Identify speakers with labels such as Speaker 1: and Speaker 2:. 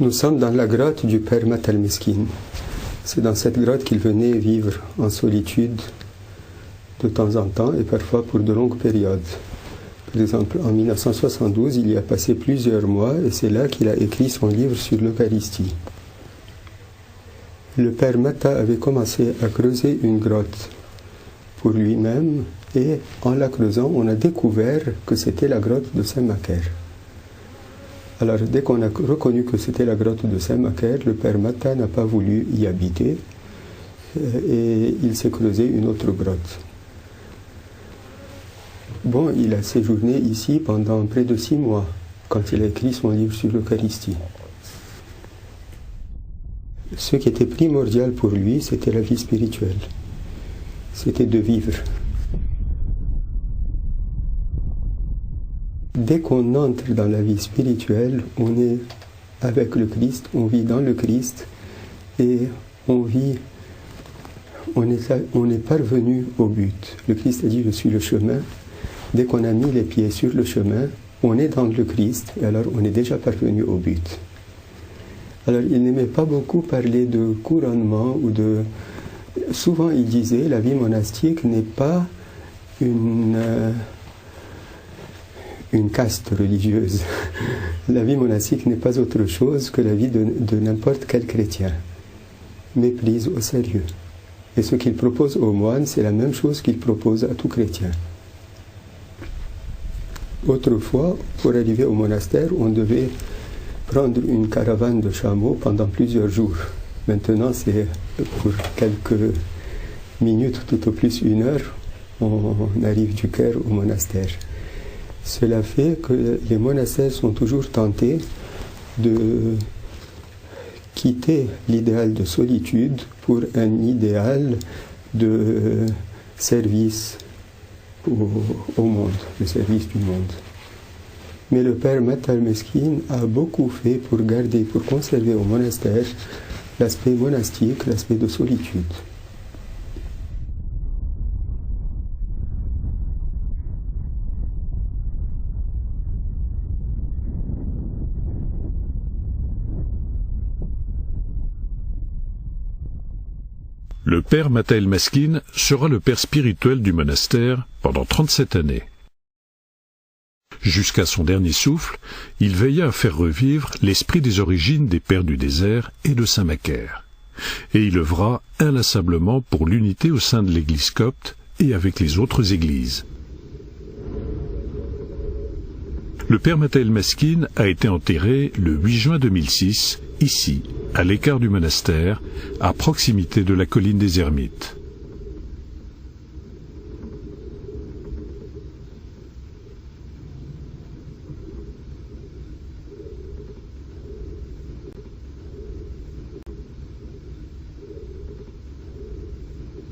Speaker 1: Nous sommes dans la grotte du Père Matal Meskin. C'est dans cette grotte qu'il venait vivre en solitude de temps en temps et parfois pour de longues périodes. Par exemple, en 1972, il y a passé plusieurs mois et c'est là qu'il a écrit son livre sur l'Eucharistie. Le Père Mata avait commencé à creuser une grotte pour lui-même et en la creusant, on a découvert que c'était la grotte de Saint-Macaire. Alors, dès qu'on a reconnu que c'était la grotte de Saint-Macaire, le Père Mata n'a pas voulu y habiter et il s'est creusé une autre grotte. Bon, il a séjourné ici pendant près de 6 mois, quand il a écrit son livre sur l'Eucharistie. Ce qui était primordial pour lui, c'était la vie spirituelle. C'était de vivre. Dès qu'on entre dans la vie spirituelle, on est avec le Christ, on vit dans le Christ et on est parvenu au but. Le Christ a dit « Je suis le chemin ». Dès qu'on a mis les pieds sur le chemin, on est dans le Christ et alors on est déjà parvenu au but. Alors il n'aimait pas beaucoup parler de couronnement ou de... Souvent il disait la vie monastique n'est pas une caste religieuse. La vie monastique n'est pas autre chose que la vie de n'importe quel chrétien, mais prise au sérieux. Et ce qu'il propose aux moines, c'est la même chose qu'il propose à tout chrétien. Autrefois, pour arriver au monastère, on devait prendre une caravane de chameaux pendant plusieurs jours. Maintenant, c'est pour quelques minutes, tout au plus 1 heure, on arrive du Caire au monastère. Cela fait que les monastères sont toujours tentés de quitter l'idéal de solitude pour un idéal de service au monde, le service du monde. Mais le Père Matal Meskin a beaucoup fait pour garder, pour conserver au monastère l'aspect monastique, l'aspect de solitude.
Speaker 2: Le Père Matal Meskin sera le père spirituel du monastère pendant 37 années. Jusqu'à son dernier souffle, il veilla à faire revivre l'esprit des origines des Pères du désert et de Saint-Macaire. Et il œuvra inlassablement pour l'unité au sein de l'Église copte et avec les autres églises. Le Père Matal Meskin a été enterré le 8 juin 2006, ici, à l'écart du monastère, à proximité de la colline des Ermites.